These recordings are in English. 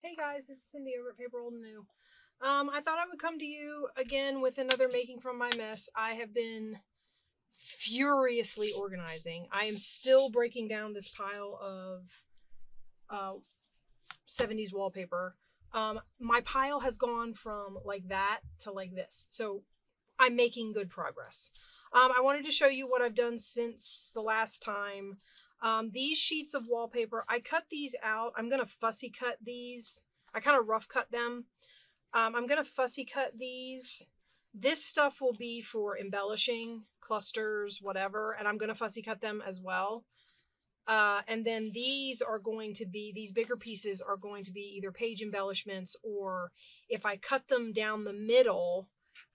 Hey guys, this is Cindy over at Paper Old and New. I thought I would come to you again with another Making From My Mess. I have been furiously organizing. I am still breaking down this pile of 70s wallpaper. My pile has gone from like that to like this. So I'm making good progress. I wanted to show you what I've done since the last time. These sheets of wallpaper, I cut these out. I'm going to fussy cut these. I kind of rough cut them. I'm going to fussy cut these. This stuff will be for embellishing, clusters, whatever, and I'm going to fussy cut them as well. And then these are going to be, these bigger pieces are going to be either page embellishments, or if I cut them down the middle,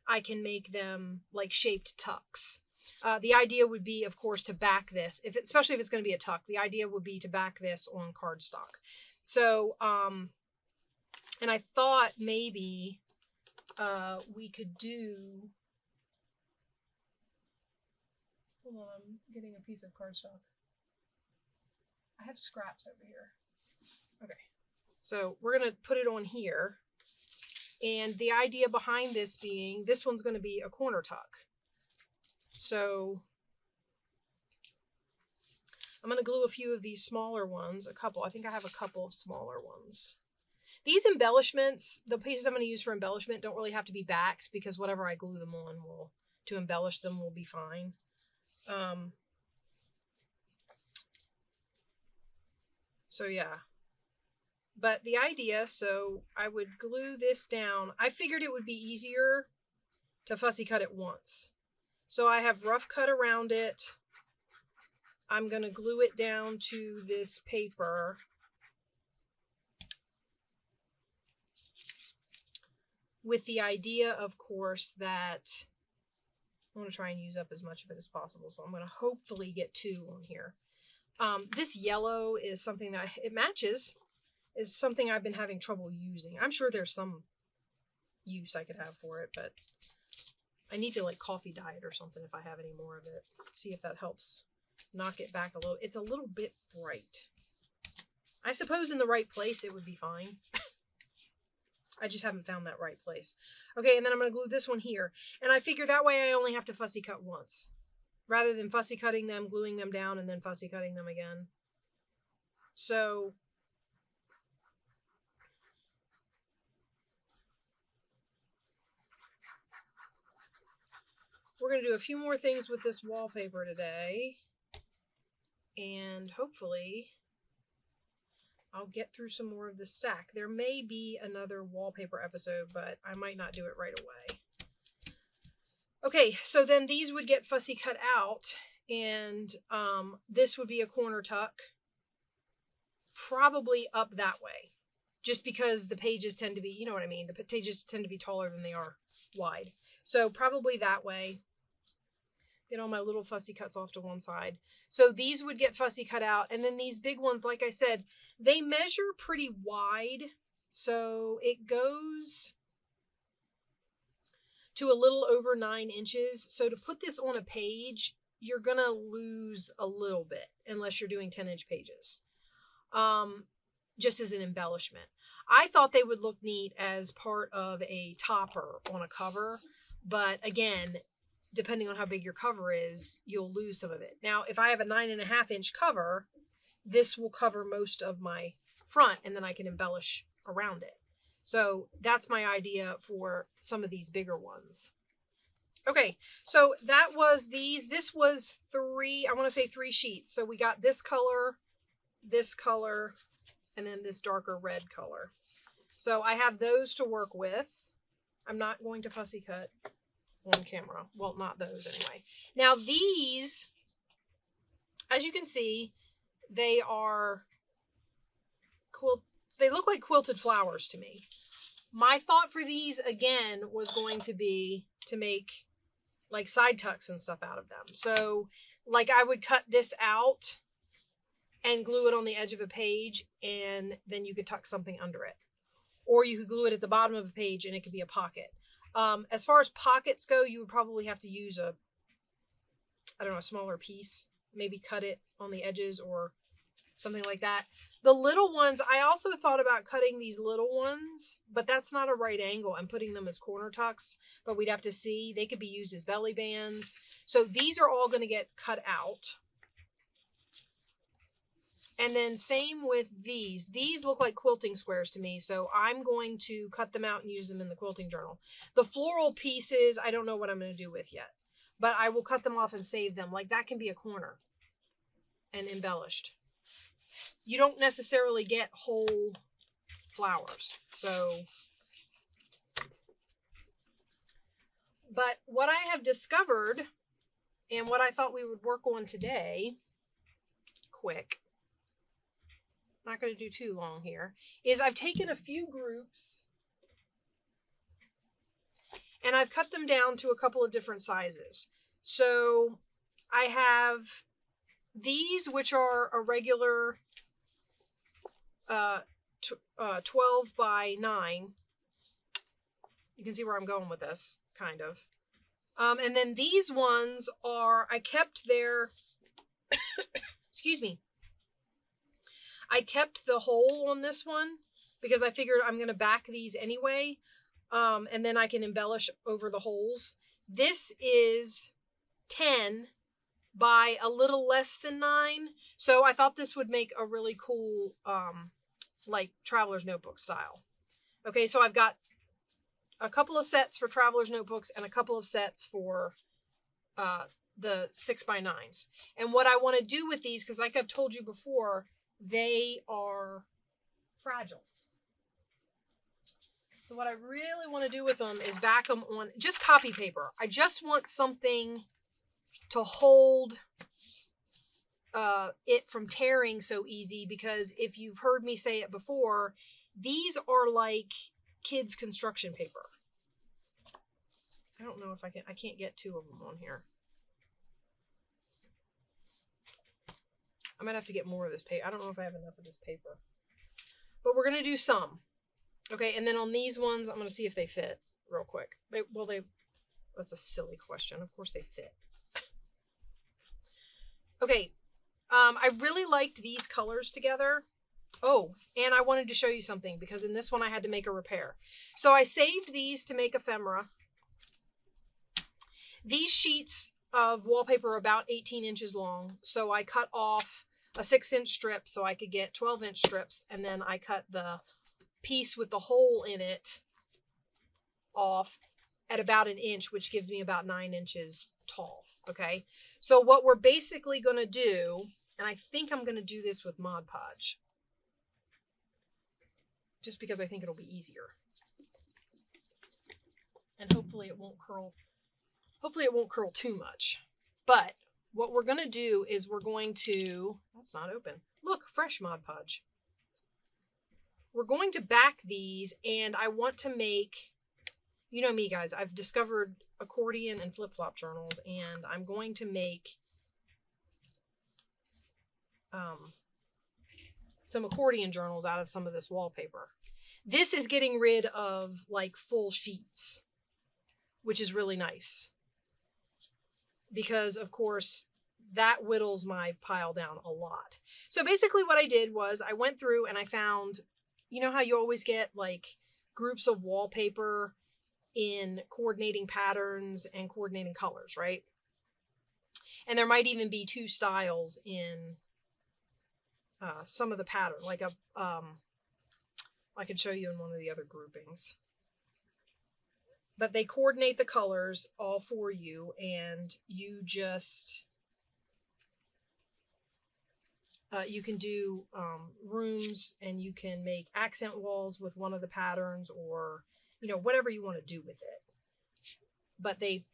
I can make them like shaped tucks. The idea would be, of course, to back this, especially if it's going to be a tuck, the idea would be to back this on cardstock. So, and I thought maybe we could do, hold on, I'm getting a piece of cardstock. I have scraps over here. Okay, so we're going to put it on here. And the idea behind this being, this one's going to be a corner tuck. So I'm going to glue a few of these smaller ones, a couple. I think I have a couple of smaller ones. These embellishments, the pieces I'm going to use for embellishment don't really have to be backed, because whatever I glue them on will, to embellish them, will be fine. So yeah. But the idea, so I would glue this down. I figured it would be easier to fussy cut it once. So I have rough cut around it. I'm going to glue it down to this paper. With the idea, of course, that I want to try and use up as much of it as possible. So I'm going to hopefully get 2 on here. This yellow is something that it matches, is something I've been having trouble using. I'm sure there's some use I could have for it, but I need to like coffee dye it or something if I have any more of it. See if that helps knock it back a little. It's a little bit bright. I suppose in the right place it would be fine. I just haven't found that right place. Okay, and then I'm going to glue this one here. And I figure that way I only have to fussy cut once, rather than fussy cutting them, gluing them down, and then fussy cutting them again. So we're going to do a few more things with this wallpaper today. And hopefully I'll get through some more of the stack. There may be another wallpaper episode, but I might not do it right away. Okay, so then these would get fussy cut out, and this would be a corner tuck, probably up that way, just because the pages tend to be, you know what I mean, the pages tend to be taller than they are wide. So probably that way. Get all my little fussy cuts off to one side. So these would get fussy cut out. And then these big ones, like I said, they measure pretty wide. So it goes to a little over 9 inches. So to put this on a page, you're going to lose a little bit unless you're doing 10-inch pages. Just as an embellishment. I thought they would look neat as part of a topper on a cover. But again, depending on how big your cover is, you'll lose some of it. Now, if I have a 9.5-inch cover, this will cover most of my front, and then I can embellish around it. So that's my idea for some of these bigger ones. Okay, so that was these. This was 3, I want to say 3 sheets. So we got this color, and then this darker red color. So I have those to work with. I'm not going to fussy cut on camera. Well, not those anyway. Now these, as you can see, they are they look like quilted flowers to me. My thought for these again was going to be to make like side tucks and stuff out of them. So like I would cut this out and glue it on the edge of a page, and then you could tuck something under it. Or you could glue it at the bottom of a page and it could be a pocket. As far as pockets go, you would probably have to use a smaller piece, maybe cut it on the edges or something like that. The little ones, I also thought about cutting these little ones, but that's not a right angle and putting them as corner tucks, but we'd have to see. They could be used as belly bands. So these are all going to get cut out. And then same with these. These look like quilting squares to me, so I'm going to cut them out and use them in the quilting journal. The floral pieces, I don't know what I'm going to do with yet, but I will cut them off and save them. Like that can be a corner and embellished. You don't necessarily get whole flowers. So, but what I have discovered and what I thought we would work on today, quick, not going to do too long here, is I've taken a few groups and I've cut them down to a couple of different sizes. So I have these, which are a regular 12 by 9. You can see where I'm going with this, kind of. And then these ones are, I kept their, excuse me, I kept the hole on this one because I figured I'm going to back these anyway. And then I can embellish over the holes. This is 10 by a little less than 9. So I thought this would make a really cool, like traveler's notebook style. Okay, so I've got a couple of sets for traveler's notebooks and a couple of sets for the 6 by 9s. And what I want to do with these, because like I've told you before, they are fragile. So what I really want to do with them is back them on just copy paper. I just want something to hold it from tearing so easy, because if you've heard me say it before, these are like kids' construction paper. I don't know if I can't get 2 of them on here. I might have to get more of this paper. I don't know if I have enough of this paper, but we're going to do some. Okay. And then on these ones, I'm going to see if they fit real quick. That's a silly question. Of course they fit. Okay. I really liked these colors together. Oh, and I wanted to show you something because in this one I had to make a repair. So I saved these to make ephemera. These sheets of wallpaper are about 18 inches long. So I cut off a 6-inch strip so I could get 12-inch strips. And then I cut the piece with the hole in it off at about 1 inch, which gives me about 9 inches tall. Okay. So what we're basically going to do, and I think I'm going to do this with Mod Podge, just because I think it'll be easier. And hopefully it won't curl. Hopefully it won't curl too much. But what we're going to do is we're going to, that's not open. Look, fresh Mod Podge. We're going to back these, and I want to make, you know me guys, I've discovered accordion and flip-flop journals, and I'm going to make some accordion journals out of some of this wallpaper. This is getting rid of like full sheets, which is really nice because of course that whittles my pile down a lot. So basically what I did was I went through and I found, you know how you always get like groups of wallpaper in coordinating patterns and coordinating colors, right? And there might even be 2 styles in some of the pattern, like I could show you in one of the other groupings. But they coordinate the colors all for you, and you just, you can do rooms, and you can make accent walls with one of the patterns, or, you know, whatever you want to do with it. But they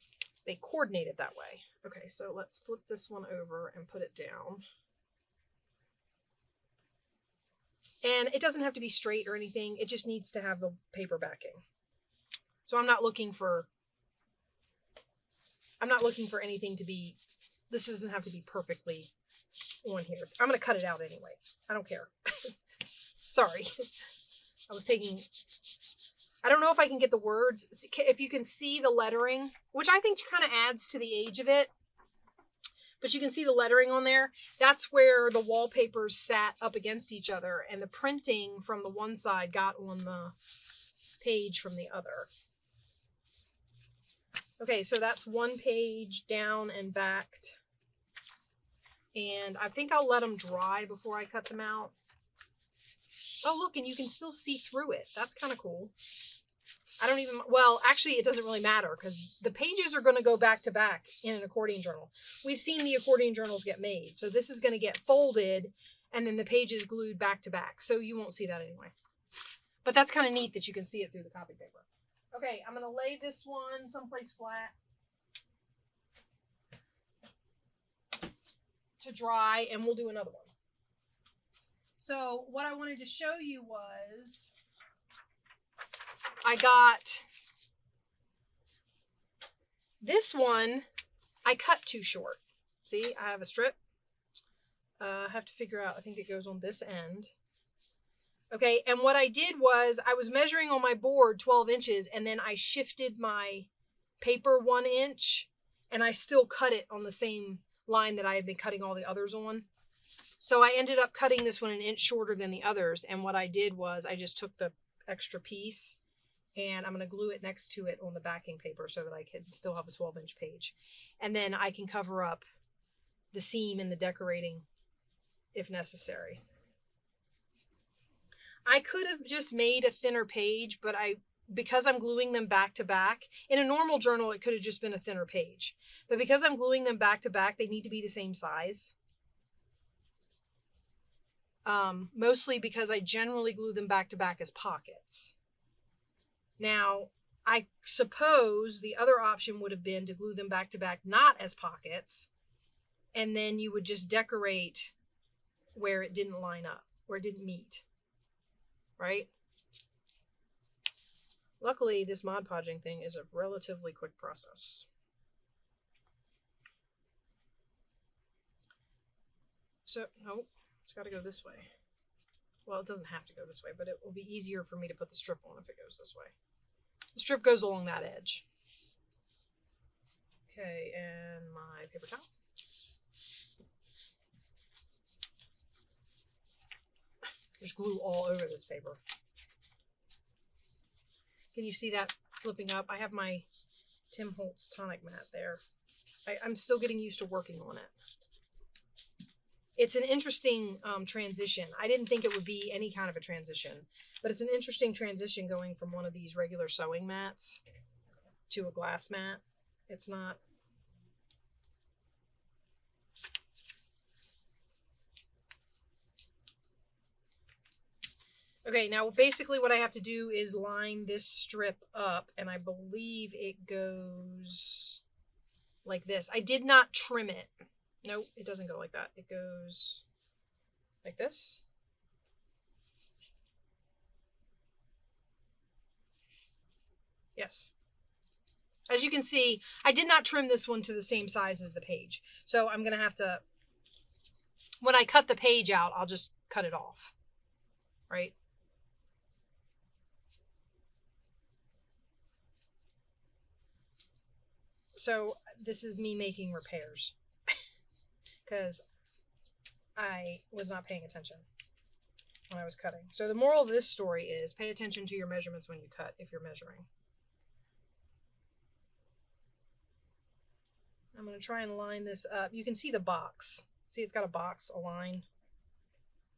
coordinate it that way. Okay, so let's flip this one over and put it down. And it doesn't have to be straight or anything. It just needs to have the paper backing. So I'm not looking for anything to be, this doesn't have to be perfectly on here. I'm going to cut it out anyway. I don't care. Sorry. I don't know if I can get the words. If you can see the lettering, which I think kind of adds to the age of it. but you can see the lettering on there. That's where the wallpapers sat up against each other, and the printing from the one side got on the page from the other. Okay, so that's one page down and backed. And I think I'll let them dry before I cut them out. Oh, look, and you can still see through it. That's kind of cool. I don't even, well, actually, it doesn't really matter because the pages are going to go back to back in an accordion journal. We've seen the accordion journals get made. So this is going to get folded and then the pages glued back to back. So you won't see that anyway. But that's kind of neat that you can see it through the copy paper. Okay, I'm going to lay this one someplace flat to dry, and we'll do another one. So what I wanted to show you was I got this one. I cut too short. See, I have a strip. I have to figure out, I think it goes on this end. Okay, and what I did was I was measuring on my board 12 inches, and then I shifted my paper 1 inch, and I still cut it on the same line that I had been cutting all the others on. So I ended up cutting this one 1 inch shorter than the others, and what I did was I just took the extra piece, and I'm going to glue it next to it on the backing paper so that I can still have a 12-inch page. And then I can cover up the seam and the decorating if necessary. I could have just made a thinner page, but because I'm gluing them back to back, in a normal journal, it could have just been a thinner page. But because I'm gluing them back to back, they need to be the same size. Mostly because I generally glue them back to back as pockets. Now, I suppose the other option would have been to glue them back to back not as pockets, and then you would just decorate where it didn't line up, where it didn't meet. Right? Luckily, this Mod Podging thing is a relatively quick process. So, no, it's got to go this way. Well, it doesn't have to go this way, but it will be easier for me to put the strip on if it goes this way. The strip goes along that edge. Okay, and my paper towel. There's glue all over this paper. Can you see that flipping up? I have my Tim Holtz tonic mat there. I'm still getting used to working on it. It's an interesting transition. I didn't think it would be any kind of a transition, but it's an interesting transition going from one of these regular sewing mats to a glass mat. It's not. Okay, now basically what I have to do is line this strip up, and I believe it goes like this. I did not trim it. Nope, it doesn't go like that. It goes like this. Yes. As you can see, I did not trim this one to the same size as the page. So I'm going to have to, when I cut the page out, I'll just cut it off. Right? So this is me making repairs because I was not paying attention when I was cutting. So the moral of this story is pay attention to your measurements when you cut if you're measuring. I'm going to try and line this up. You can see the box. See, it's got a box, a line.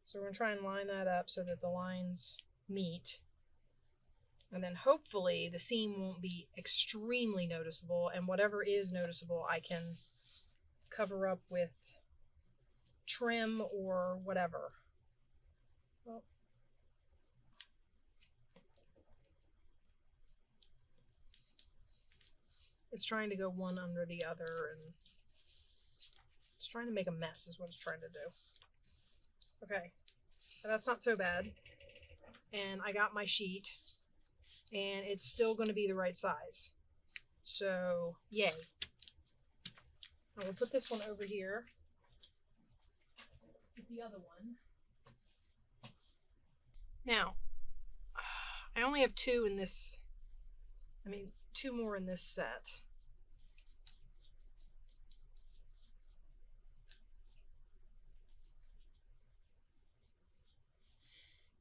So we're going to try and line that up so that the lines meet. And then hopefully the seam won't be extremely noticeable, and whatever is noticeable I can cover up with trim or whatever. Well, it's trying to go one under the other, and it's trying to make a mess is what it's trying to do. Okay, that's not so bad. And I got my sheet, and it's still going to be the right size. So, yay. I will put this one over here with the other one. Now, I only have two in this, two more in this set.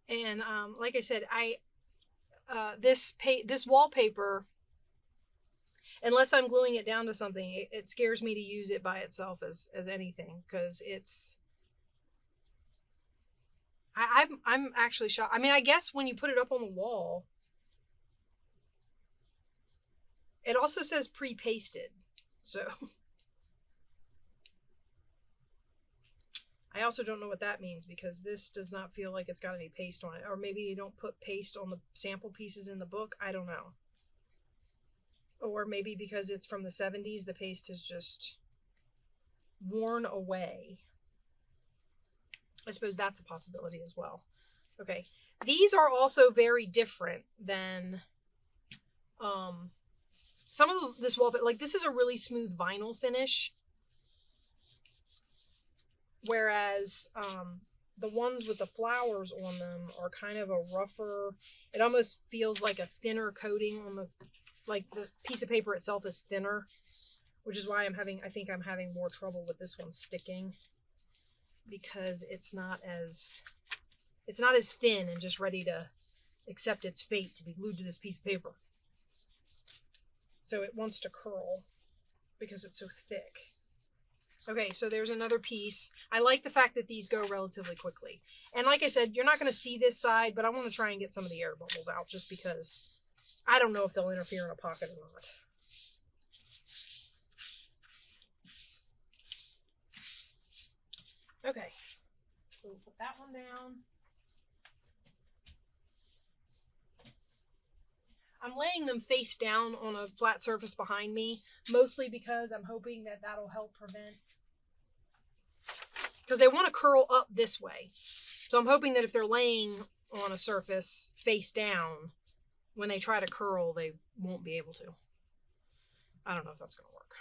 And like I said, this wallpaper, unless I'm gluing it down to something, it scares me to use it by itself as anything, because I'm actually shocked. I mean, I guess when you put it up on the wall, it also says pre-pasted. So I also don't know what that means, because this does not feel like it's got any paste on it. Or maybe they don't put paste on the sample pieces in the book. I don't know. Or maybe because it's from the 70s, the paste has just worn away. I suppose that's a possibility as well. Okay. These are also very different than some of this wallpaper. Like, this is a really smooth vinyl finish, whereas the ones with the flowers on them are kind of a rougher. It almost feels like a thinner coating on the, like the piece of paper itself is thinner, which is why I think I'm having more trouble with this one sticking, because it's not as thin and just ready to accept its fate to be glued to this piece of paper. So it wants to curl because it's so thick. Okay, so there's another piece. I like the fact that these go relatively quickly. And like I said, you're not going to see this side, but I want to try and get some of the air bubbles out, just because I don't know if they'll interfere in a pocket or not. Okay, so we'll put that one down. I'm laying them face down on a flat surface behind me, mostly because I'm hoping that that'll help prevent, because they want to curl up this way. So I'm hoping that if they're laying on a surface face down, when they try to curl, they won't be able to. I don't know if that's going to work,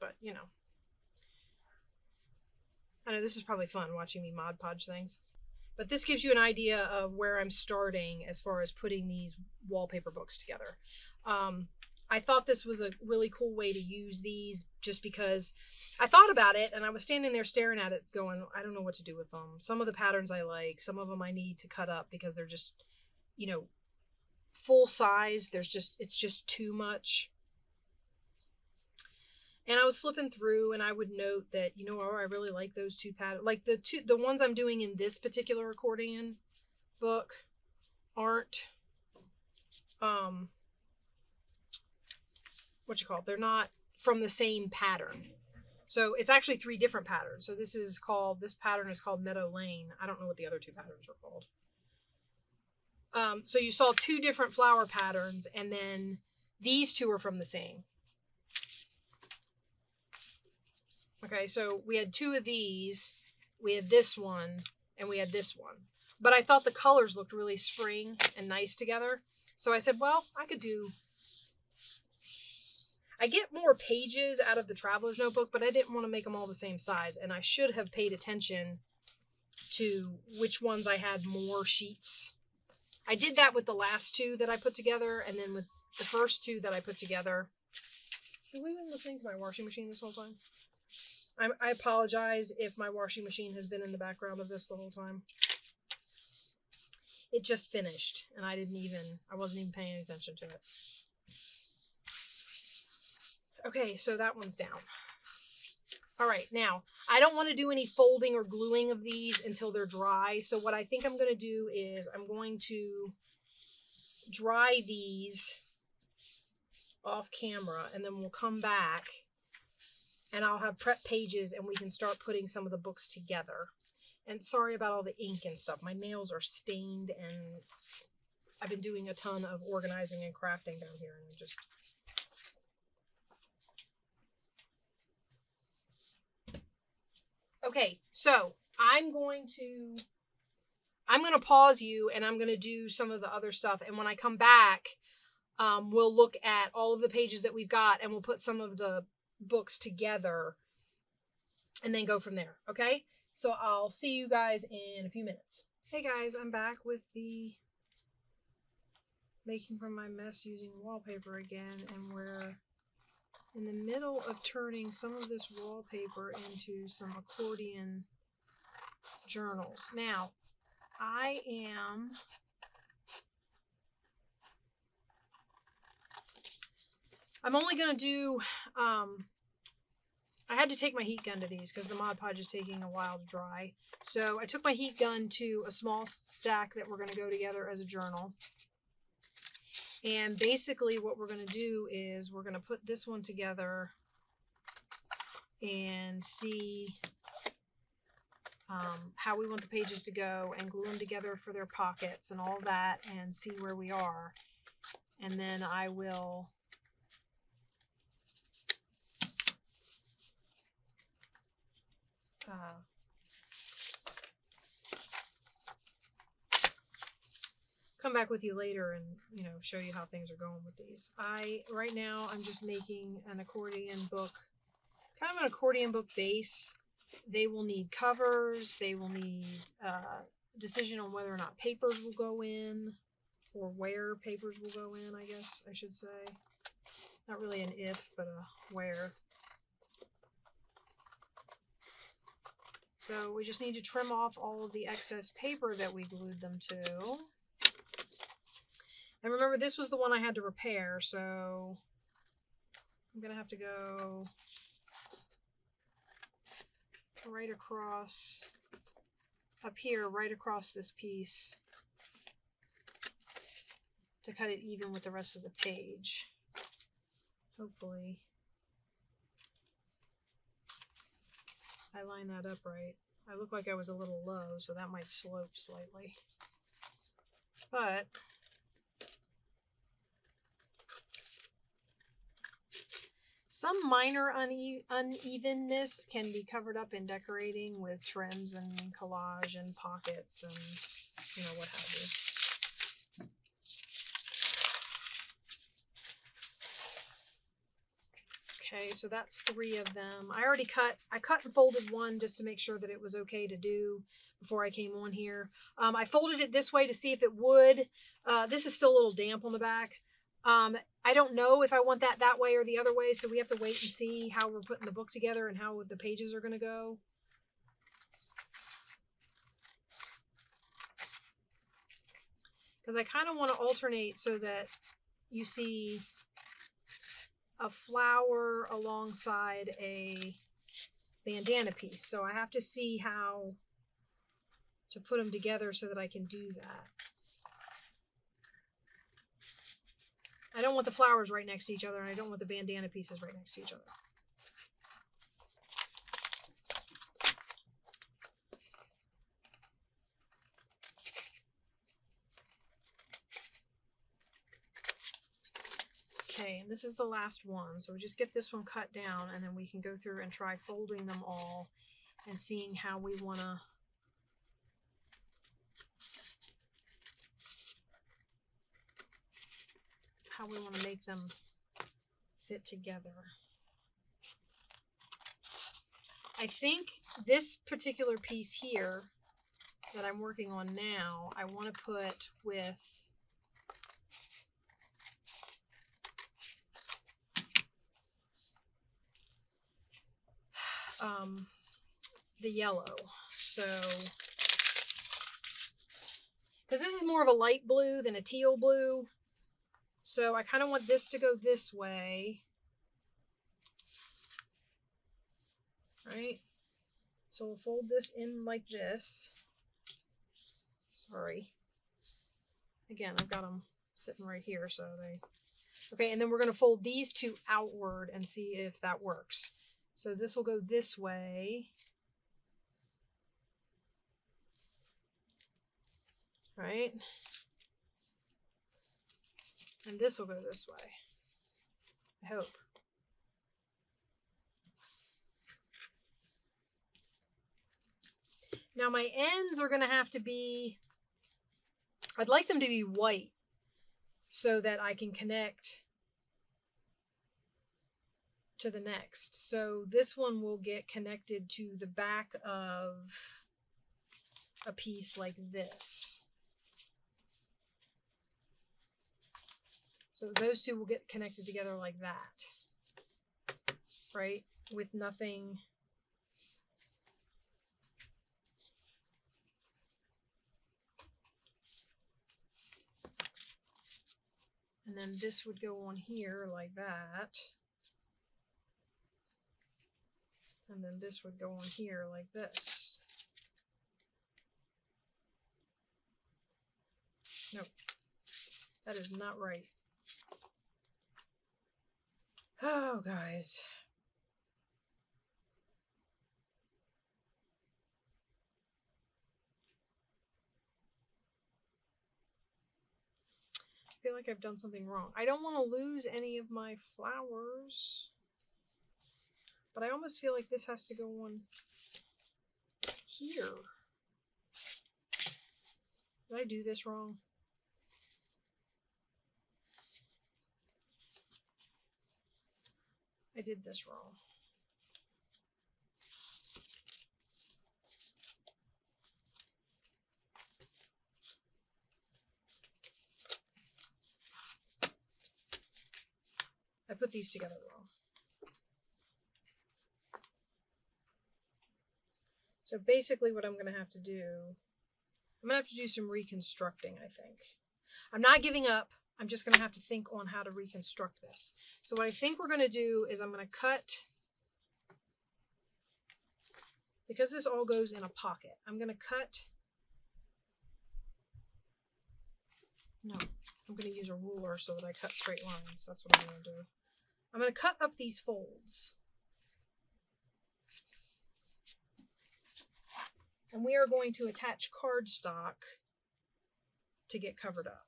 but you know. I know this is probably fun, watching me Mod Podge things. But this gives you an idea of where I'm starting as far as putting these wallpaper books together. I thought this was a really cool way to use these, just because I thought about it and I was standing there staring at it going, I don't know what to do with them. Some of the patterns I like, some of them I need to cut up because they're just, you know, full size. It's just too much. And I was flipping through and I would note that, you know, I really like those two patterns. Like the ones I'm doing in this particular accordion book aren't, they're not from the same pattern. So it's actually 3 different patterns. So this pattern is called Meadow Lane. I don't know what the other 2 patterns are called. So you saw 2 different flower patterns, and then these 2 are from the same. Okay, so we had 2 of these, we had this one, and we had this one. But I thought the colors looked really spring and nice together. So I said, well, I get more pages out of the Traveler's Notebook, but I didn't want to make them all the same size. And I should have paid attention to which ones I had more sheets. I did that with the last 2 that I put together, and then with the first 2 that I put together. Have we been listening to my washing machine this whole time? I apologize if my washing machine has been in the background of this the whole time. It just finished, and I wasn't even paying attention to it. Okay, so that one's down. All right, now, I don't want to do any folding or gluing of these until they're dry. So what I think I'm going to do is I'm going to dry these off camera, and then we'll come back and I'll have prep pages and we can start putting some of the books together. And sorry about all the ink and stuff. My nails are stained and I've been doing a ton of organizing and crafting down here, and just... Okay, so I'm going to pause you and I'm going to do some of the other stuff. And when I come back, we'll look at all of the pages that we've got and we'll put some of the books together and then go from there. Okay, so I'll see you guys in a few minutes. Hey guys, I'm back with the Making From My Mess Using Wallpaper Again, and we're in the middle of turning some of this wallpaper into some accordion journals. Now, I'm only going to do, I had to take my heat gun to these because the Mod Podge is taking a while to dry. So I took my heat gun to a small stack that we're going to go together as a journal. And basically what we're going to do is we're going to put this one together and see how we want the pages to go and glue them together for their pockets and all that and see where we are. And then I will come back with you later and, you know, show you how things are going with these. Right now I'm just making an accordion book, kind of an accordion book base. They will need covers. They will need decision on whether or not papers will go in, or where papers will go in, I guess I should say. Not really an if, but a where. So we just need to trim off all of the excess paper that we glued them to. And remember, this was the one I had to repair, so I'm going to have to go right across, up here, right across this piece to cut it even with the rest of the page. Hopefully I line that up right. I look like I was a little low, so that might slope slightly. But some minor unevenness can be covered up in decorating with trims and collage and pockets and, you know, what have you. Okay, so that's 3 of them. I cut and folded one just to make sure that it was okay to do before I came on here. I folded it this way to see if it would. This is still a little damp on the back. I don't know if I want that way or the other way, so we have to wait and see how we're putting the book together and how the pages are going to go. Because I kind of want to alternate so that you see a flower alongside a bandana piece. So I have to see how to put them together so that I can do that. I don't want the flowers right next to each other, and I don't want the bandana pieces right next to each other. Okay, and this is the last one, so we just get this one cut down, and then we can go through and try folding them all and seeing how we want to make them fit together. I think this particular piece here that I'm working on now, I want to put with the yellow. So, because this is more of a light blue than a teal blue, so I kind of want this to go this way, right? So we'll fold this in like this. Sorry. Again, I've got them sitting right here, so they... Okay, and then we're going to fold these 2 outward and see if that works. So this will go this way. Right? And this will go this way. I hope. Now my ends are going to have to be... I'd like them to be white so that I can connect to the next. So this one will get connected to the back of a piece like this. So those 2 will get connected together like that, right? With nothing. And then this would go on here like that. And then this would go on here like this. Nope. That is not right. Oh, guys. I feel like I've done something wrong. I don't want to lose any of my flowers. But I almost feel like this has to go on here. Did I do this wrong? I did this wrong. I put these together wrong. So basically what I'm going to have to do, I'm going to have to do some reconstructing, I think. I'm not giving up. I'm just going to have to think on how to reconstruct this. So what I think we're going to do is I'm going to cut, because this all goes in a pocket, I'm going to cut, no, I'm going to use a ruler so that I cut straight lines. That's what I'm going to do. I'm going to cut up these folds. And we are going to attach cardstock to get covered up.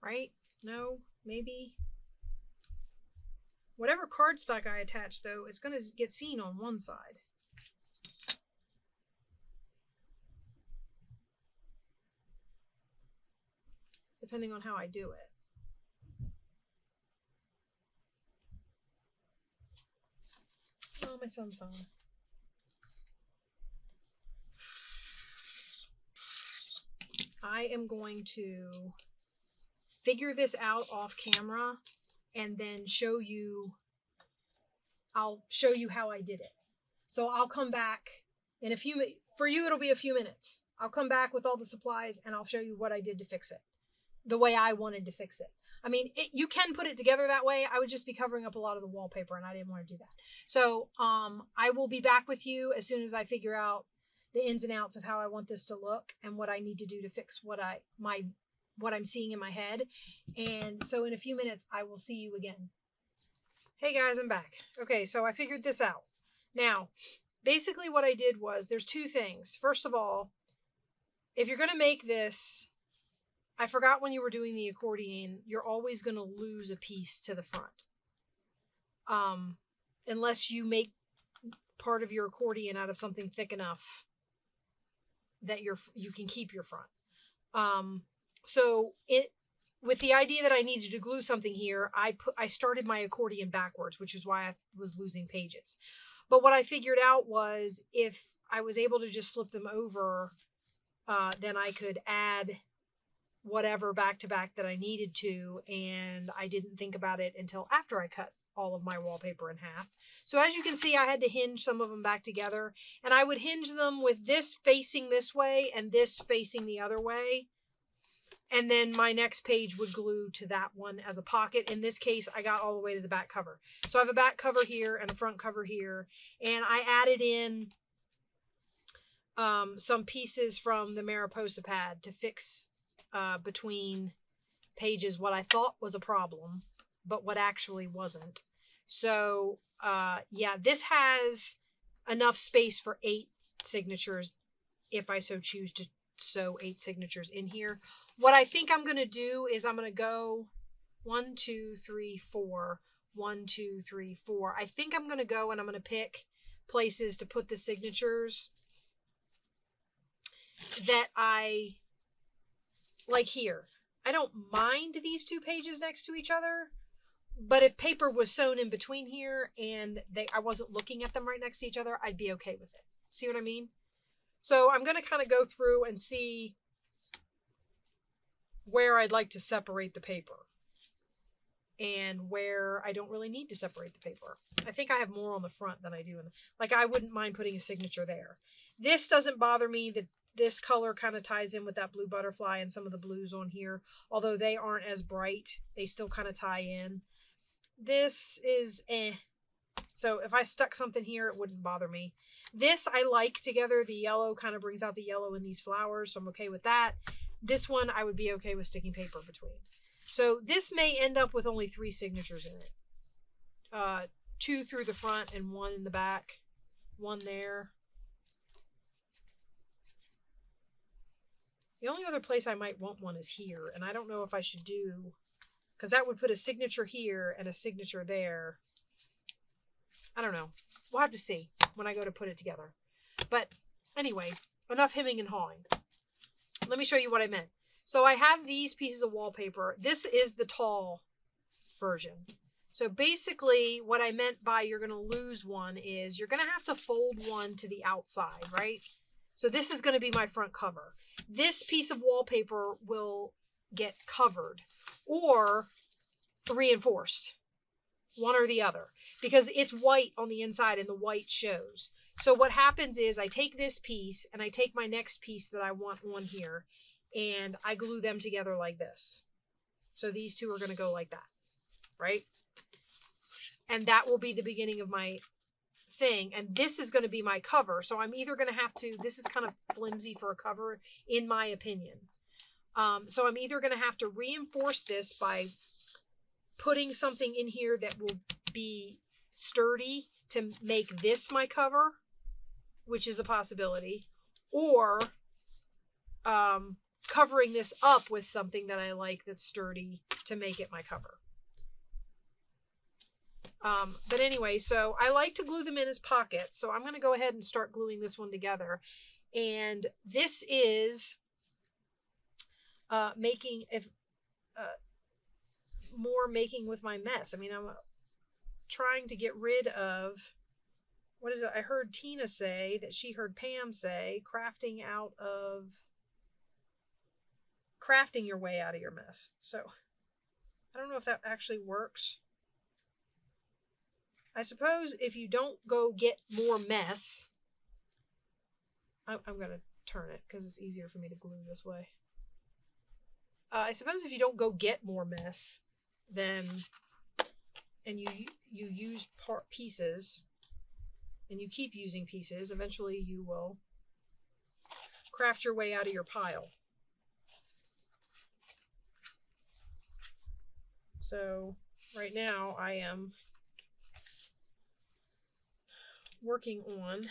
Right? No? Maybe? Whatever cardstock I attach, though, is going to get seen on one side. Depending on how I do it. Oh, my son's home. I am going to figure this out off camera and then show you, I'll show you how I did it. So I'll come back in a few minutes. For you, it'll be a few minutes. I'll come back with all the supplies and I'll show you what I did to fix it. The way I wanted to fix it. I mean, you can put it together that way. I would just be covering up a lot of the wallpaper and I didn't want to do that. So I will be back with you as soon as I figure out the ins and outs of how I want this to look and what I need to do to fix what I'm seeing in my head. And so in a few minutes, I will see you again. Hey guys, I'm back. Okay, so I figured this out. Now, basically what I did was, there's two things. First of all, if you're going to make this, I forgot when you were doing the accordion, you're always going to lose a piece to the front. Unless you make part of your accordion out of something thick enough that you can keep your front. So with the idea that I needed to glue something here, I started my accordion backwards, which is why I was losing pages. But what I figured out was if I was able to just flip them over, then I could add whatever back to back that I needed to, and I didn't think about it until after I cut all of my wallpaper in half. So as you can see, I had to hinge some of them back together, and I would hinge them with this facing this way and this facing the other way. And then my next page would glue to that one as a pocket. In this case, I got all the way to the back cover. So I have a back cover here and a front cover here. And I added in some pieces from the Mariposa pad to fix between pages what I thought was a problem, but what actually wasn't. So yeah, this has enough space for 8 signatures if I so choose to sew 8 signatures in here. What I think I'm going to do is I'm going to go 1, 2, 3, 4, 1, 2, 3, 4. I think I'm going to go and I'm going to pick places to put the signatures that I like here. I don't mind these 2 pages next to each other, but if paper was sewn in between here and I wasn't looking at them right next to each other, I'd be okay with it. See what I mean? So I'm going to kind of go through and see where I'd like to separate the paper and where I don't really need to separate the paper. I think I have more on the front than I do in the, like I wouldn't mind putting a signature there. This doesn't bother me This color kind of ties in with that blue butterfly and some of the blues on here. Although they aren't as bright, they still kind of tie in. This is So if I stuck something here, it wouldn't bother me. This I like together. The yellow kind of brings out the yellow in these flowers, so I'm okay with that. This one I would be okay with sticking paper between. So this may end up with only 3 signatures in it. 2 through the front and 1 in the back. 1 there. The only other place I might want one is here, and I don't know if I should do, because that would put a signature here and a signature there. I don't know. We'll have to see when I go to put it together. But anyway, enough hemming and hawing. Let me show you what I meant. So I have these pieces of wallpaper. This is the tall version. So basically what I meant by you're going to lose one is you're going to have to fold one to the outside, right? So this is going to be my front cover. This piece of wallpaper will get covered or reinforced. One or the other, because it's white on the inside and the white shows. So what happens is I take this piece and I take my next piece that I want on here and I glue them together like this. So these two are going to go like that, right? And that will be the beginning of my thing. And this is going to be my cover. So I'm either going to have to, this is kind of flimsy for a cover in my opinion. So I'm either going to have to reinforce this by putting something in here that will be sturdy to make this my cover, which is a possibility, or covering this up with something that I like that's sturdy to make it my cover. But anyway, so I like to glue them in as pockets, so I'm going to go ahead and start gluing this one together. And this is making more making with my mess. I mean, I'm trying to get rid of, what is it? I heard Tina say that she heard Pam say, crafting your way out of your mess. So I don't know if that actually works. I suppose if you don't go get more mess, I'm going to turn it because it's easier for me to glue this way. I suppose if you don't go get more mess, then, and you use pieces, and you keep using pieces, eventually you will craft your way out of your pile. So right now I am working on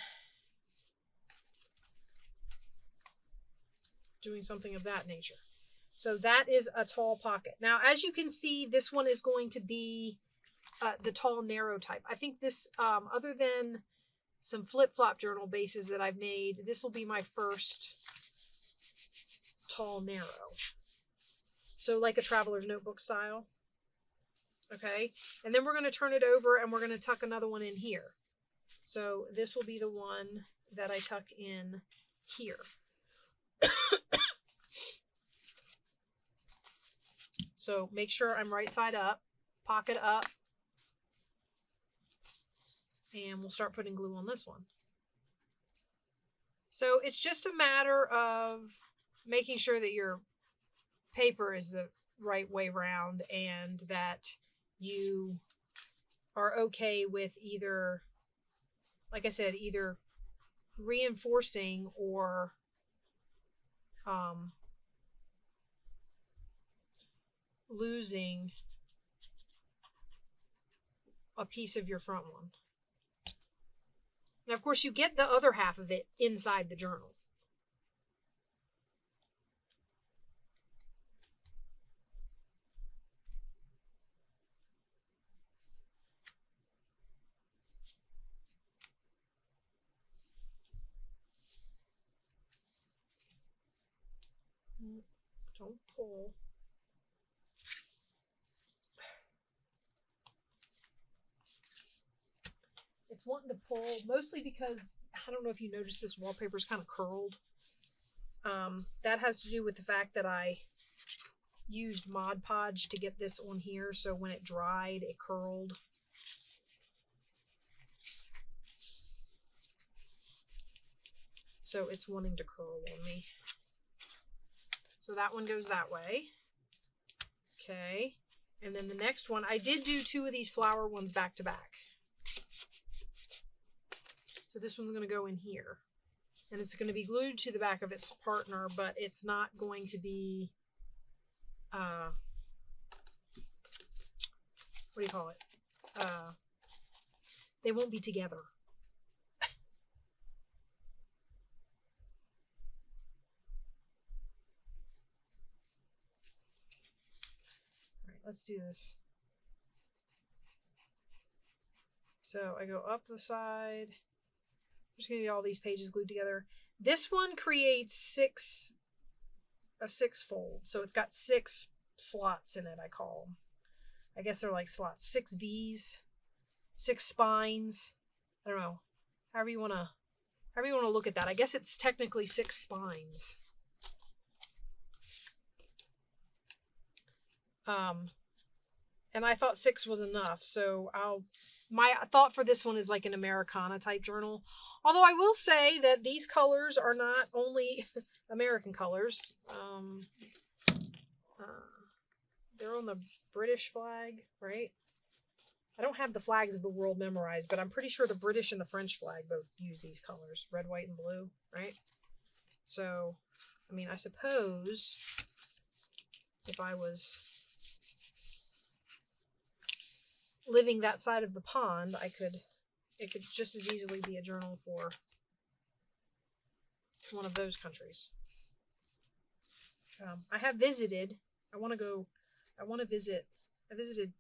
doing something of that nature. So that is a tall pocket. Now, as you can see, this one is going to be the tall, narrow type. I think this, other than some flip-flop journal bases that I've made, this will be my first tall, narrow. So like a traveler's notebook style. Okay. And then we're going to turn it over and we're going to tuck another one in here. So this will be the one that I tuck in here. So make sure I'm right side up, pocket up, and we'll start putting glue on this one. So it's just a matter of making sure that your paper is the right way round and that you are okay with either, like I said, either reinforcing or losing a piece of your front one. Now, of course, you get the other half of it inside the journal. Don't pull. It's wanting to pull, mostly because, I don't know if you noticed, this wallpaper is kind of curled. That has to do with the fact that I used Mod Podge to get this on here, so when it dried, it curled. So it's wanting to curl on me. So that one goes that way. Okay. And then the next one, I did do 2 of these flower ones back to back. So this one's going to go in here. And it's going to be glued to the back of its partner, but it's not going to be, what do you call it? They won't be together. All right, let's do this. So I go up the side. I'm just going to get all these pages glued together. This one creates a 6-fold. So it's got 6 slots in it, I call them. I guess they're like slots. 6 V's, 6 spines. I don't know. However you want to look at that. I guess it's technically 6 spines. And I thought 6 was enough, so my thought for this one is like an Americana type journal. Although I will say that these colors are not only American colors. They're on the British flag, right? I don't have the flags of the world memorized, but I'm pretty sure the British and the French flag both use these colors, red, white, and blue, right? So, I mean, I suppose if I was living that side of the pond, it could just as easily be a journal for one of those countries. I have visited, I visited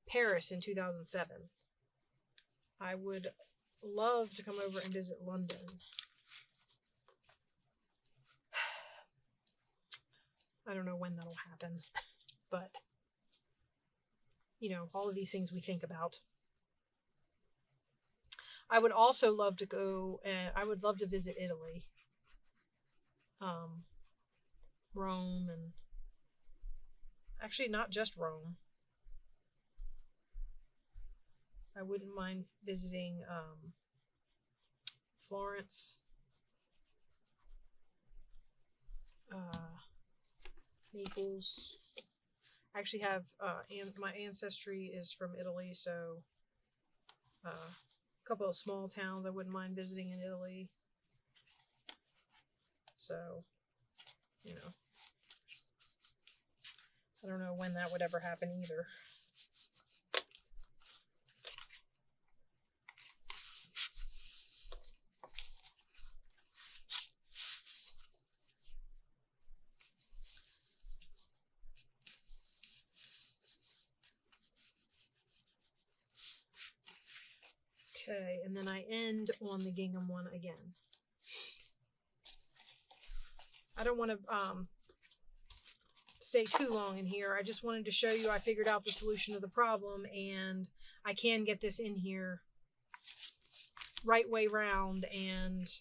Paris in 2007. I would love to come over and visit London. I don't know when that'll happen, but you know, all of these things we think about. I would also love to go, I would love to visit Italy. Rome, and actually not just Rome. I wouldn't mind visiting Florence, Naples. I actually have, my ancestry is from Italy, so a couple of small towns I wouldn't mind visiting in Italy. So, you know, I don't know when that would ever happen either. Okay, and then I end on the gingham one again. I don't want to stay too long in here. I just wanted to show you I figured out the solution to the problem, and I can get this in here right way round and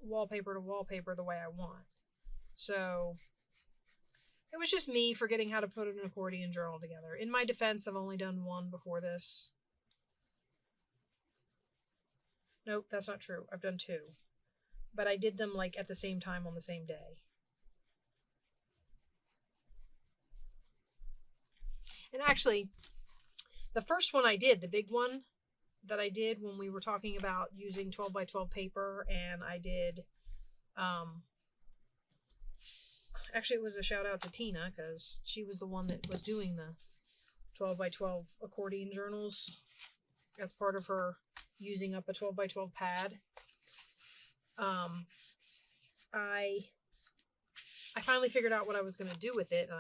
wallpaper to wallpaper the way I want. So it was just me forgetting how to put an accordion journal together. In my defense, I've only done one before this. Nope, that's not true. I've done 2. But I did them like at the same time on the same day. And actually, the first one I did, the big one that I did when we were talking about using 12 by 12 paper, and I did, actually it was a shout out to Tina, because she was the one that was doing the 12 by 12 accordion journals as part of her using up a 12 by 12 pad. I finally figured out what I was going to do with it, and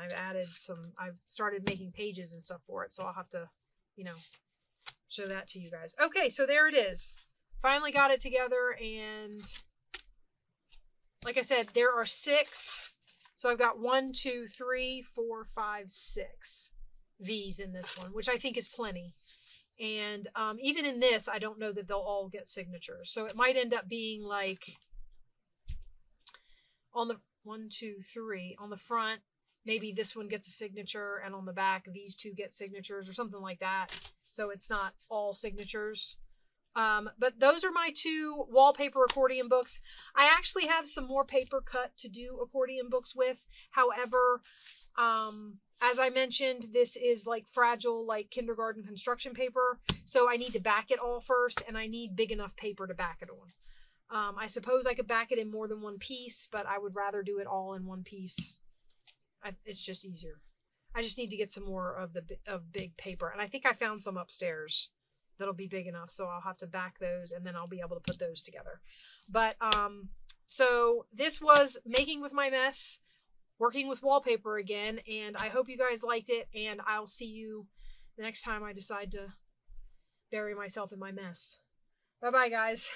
I've started making pages and stuff for it, so I'll have to, you know, show that to you guys. Okay, so there it is. Finally got it together, and like I said, there are 6. So I've got 1, 2, 3, 4, 5, 6 V's in this one, which I think is plenty. And even in this, I don't know that they'll all get signatures. So it might end up being like on the 1, 2, 3 on the front, maybe this one gets a signature, and on the back, these 2 get signatures or something like that. So it's not all signatures. But those are my 2 wallpaper accordion books. I actually have some more paper cut to do accordion books with. However, as I mentioned, this is like fragile, like kindergarten construction paper. So I need to back it all first, and I need big enough paper to back it on. I suppose I could back it in more than one piece, but I would rather do it all in one piece. It's just easier. I just need to get some more of big paper, and I think I found some upstairs that'll be big enough, so I'll have to back those, and then I'll be able to put those together. But so this was Making with My Mess, working with wallpaper again, and I hope you guys liked it, and I'll see you the next time I decide to bury myself in my mess. Bye bye, guys.